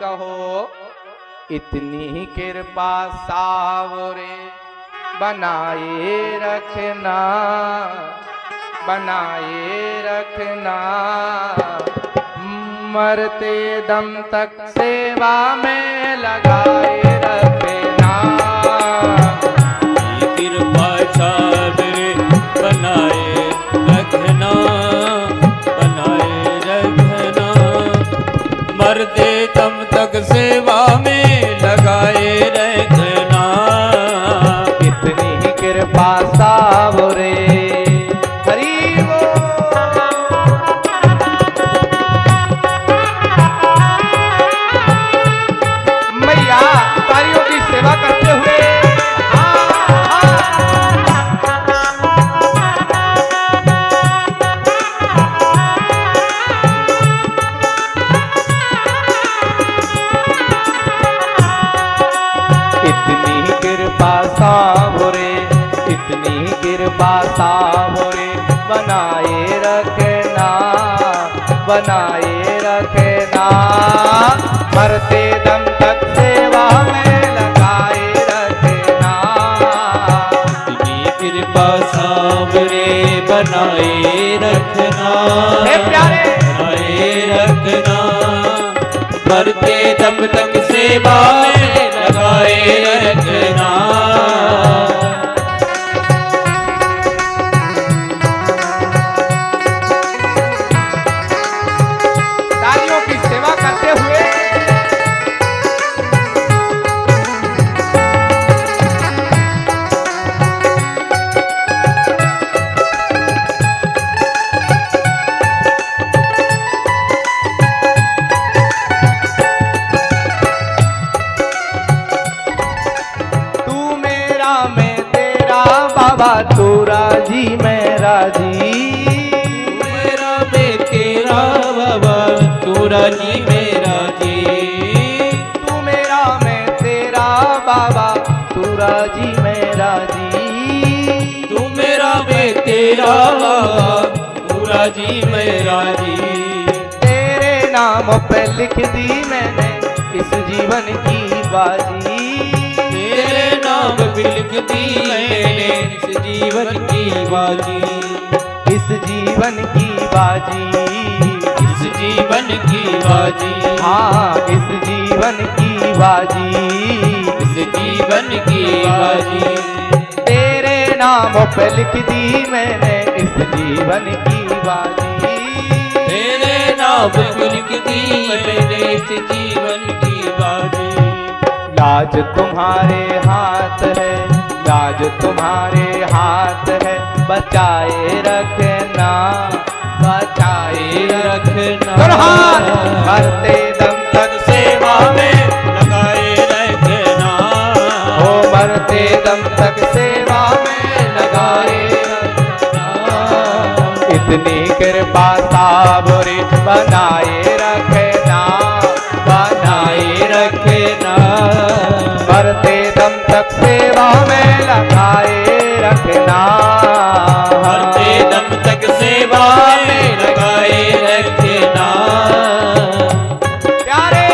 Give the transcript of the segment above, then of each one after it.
कहो इतनी ही कृपा सावरे बनाए रखना, बनाए रखना। मरते दम तक सेवा में लगाए रखना। कृपा सावरे बनाए रखना, बनाए रखना। मरते दम तक सेवा में लगाए रखना। इतनी ही कृपा सावरे हरि बोल। मैया तारियों की सेवा करते हुए इतनी कृपा सावरे बनाए रखना, बनाए रखना। मरते दम तक सेवा में लगाए रखना। इतनी कृपा सावरे बनाए रखना, प्यारे बनाए रखना। मरते दम तक सेवा में लगाए रखना। बाबा तू राजी मैं राजी। मेरा मैं तेरा बाबा तू राजी मैं राजी। तू मेरा मैं तेरा बाबा तू राजी मैं राजी। तू मेरा मैं तेरा बाबा तू राजी मैं राजी। तेरे नाम पे लिख दी मैंने इस जीवन की बाजी। तेरे नाम पे लिख दी मैंने इस जीवन की बाजी। इस जीवन की बाजी, इस जीवन की बाजी। हाँ इस जीवन की बाजी, इस जीवन की बाजी। तेरे नाम पे लिख दी मैंने इस जीवन की बाजी। तेरे नाम पे लिख दी मैंने इस जीवन की बाजी। लाज तुम्हारे हाथ है, लाज तुम्हारे हाथ है। बचाए रखना, बचाए रखना। मरते दम तक सेवा में लगाए रखना। ओ मरते दम तक सेवा में लगाए रखना। इतनी कृपा सावरे बनाए रखना, बनाए रखना। मरते दम तक सेवा में लगाए रखना। मरते दम तक सेवा में लगाए रखना। प्यारे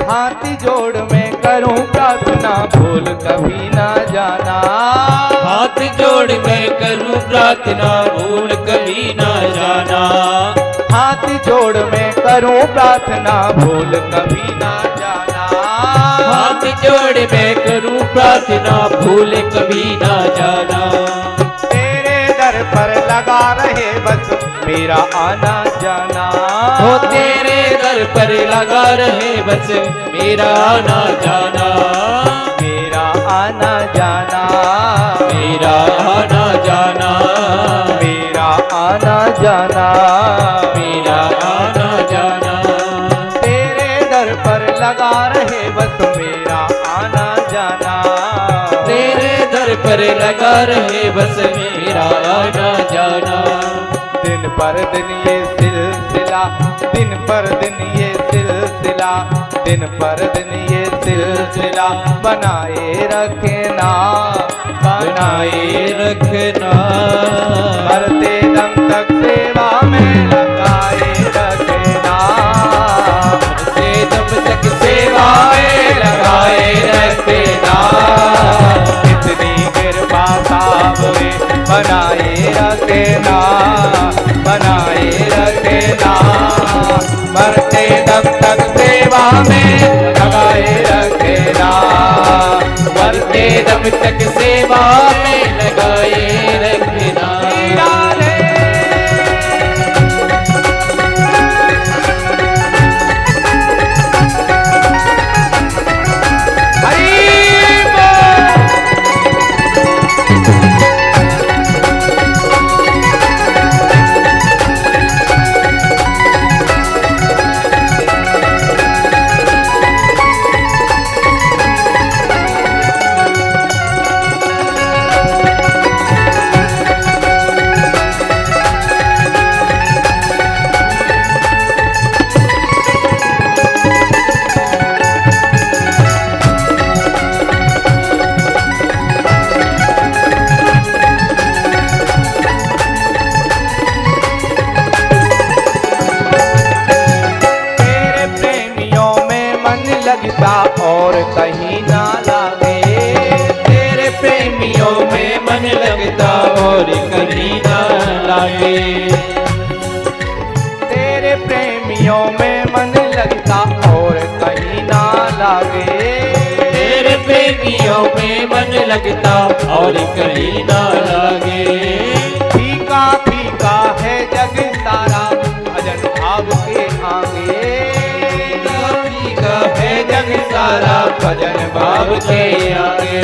हाथी जोड़ में करूं प्रार्थना भूल कभी ना जाना। हाथ जोड़ कर करूं प्रार्थना भूल कभी ना जाना। हाथ जोड़ में करूं प्रार्थना भूल कभी ना जाना। हाथ जोड़ में करूं प्रार्थना भूल कभी ना जाना। तेरे दर पर लगा रहे बस मेरा आना जाना। हो तेरे दर पर लगा रहे बस मेरा आना जाना, मेरा आना जाना, मेरा आना जाना, मेरा आना जाना, मेरा आना जाना। तेरे दर पर लगा रहे बस मेरा आना जाना, तेरे दर पर लगा रहे बस मेरा आना जाना। दिन पर दिन ये सिलसिला, दिन पर दिन ये सिलसिला, दिन पर दिन ये सिलसिला बनाए रखना, बनाए रखना। मरते दम तक सेवा में लगाए रखना, मरते दम तक सेवा में लगाए रखना। इतनी कृपा सामने बनाए रखना, बनाए रखना। मरते दम तक सेवा में लगाए रखना, मरते दम तक सेवा में लगाए रखना। और कहीं ना लागे, तेरे प्रेमियों में मन लगता और कहीं ना लागे। तेरे प्रेमियों में मन लगता और कहीं ना लागे, तेरे प्रेमियों में मन लगता और कहीं ना लागे। फीका फीका है जग सारा भजन भाव के आगे, है जग सारा भजन भाव के आगे,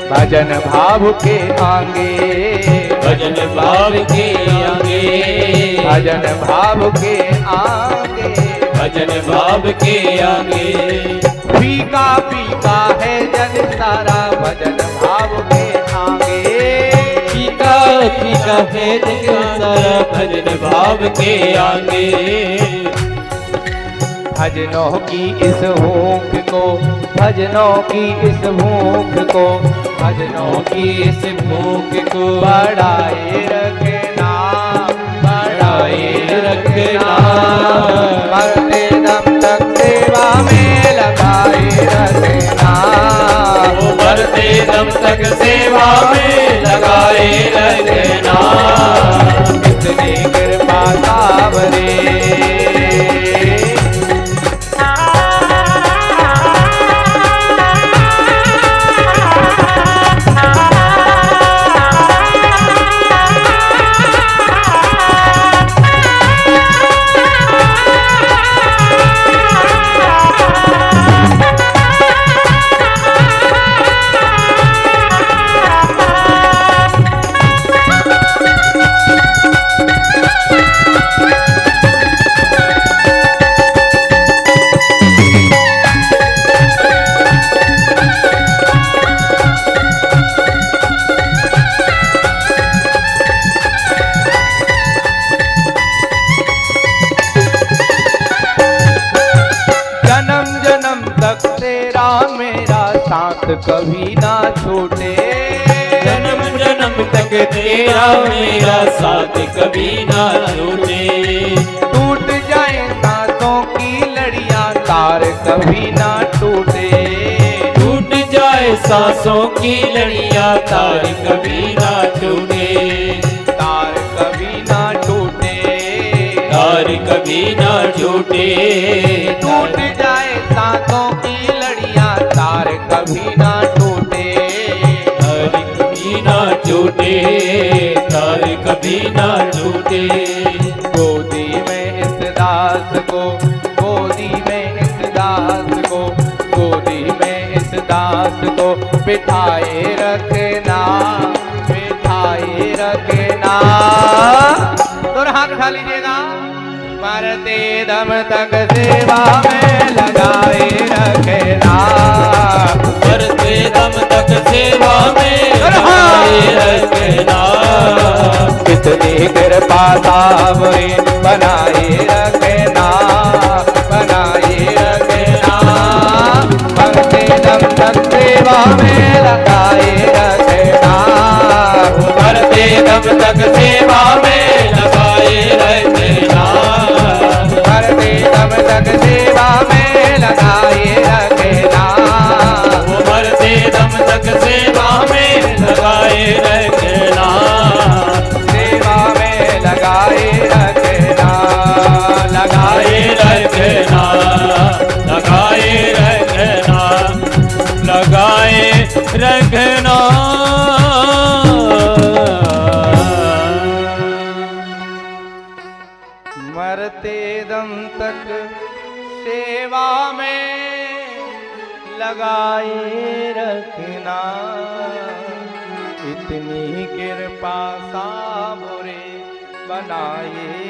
भजन भाव के आगे, भजन भाव के आगे, भजन भाव के आगे, भजन भाव के आगे। फीका फीका है जग सारा भजन भाव के आगे, फीका फीका है जग सारा भजन भाव के आगे। भजनों की इस भूख को, भजनों की इस भूख को, भजनों की इस भूख को बढ़ाए रखना, बढ़ाए रखना। मरते दम तक सेवा में लगाए रखना, मरते दम तक सेवा में लगाए रखना। इतनी कृपा सावरे कभी ना छूटे, जन्म जन्म तक तेरा मेरा साथ कभी ना छूटे। टूट जाए सांसों की लड़ियां तार कभी ना टूटे, टूट जाए सांसों की लड़ियां तार कभी ना टूटे, तार कभी ना टूटे, तार कभी ना टूटे। टूट जाए सांसों की लड़ियां तार कभी ना टूटे, तार कभी ना टूटे, तार कभी ना टूटे। बिठाए रखना, बिठाए रखना। तो हाथ उठा लीजिएगा। मरते दम तक सेवा में लगाए रखना, मरते दम तक सेवा में लगाए रखना। कितनी कृपा सावरी बनाए रखना, बनाए रखना। मरते दम तक सेवा में लगाए रखना, मरते दम तक सेवा में लगाए रखना। मरते दम तक सेवा में लगाए रखना, मरते दम तक सेवा में लगाए रखना। सेवा में लगाए रखना, लगाए रखना, लगाए रखना, लगाए रखना। मरते दम तक सेवा में लगाए रखना। इतनी कृपा सावरे बनाए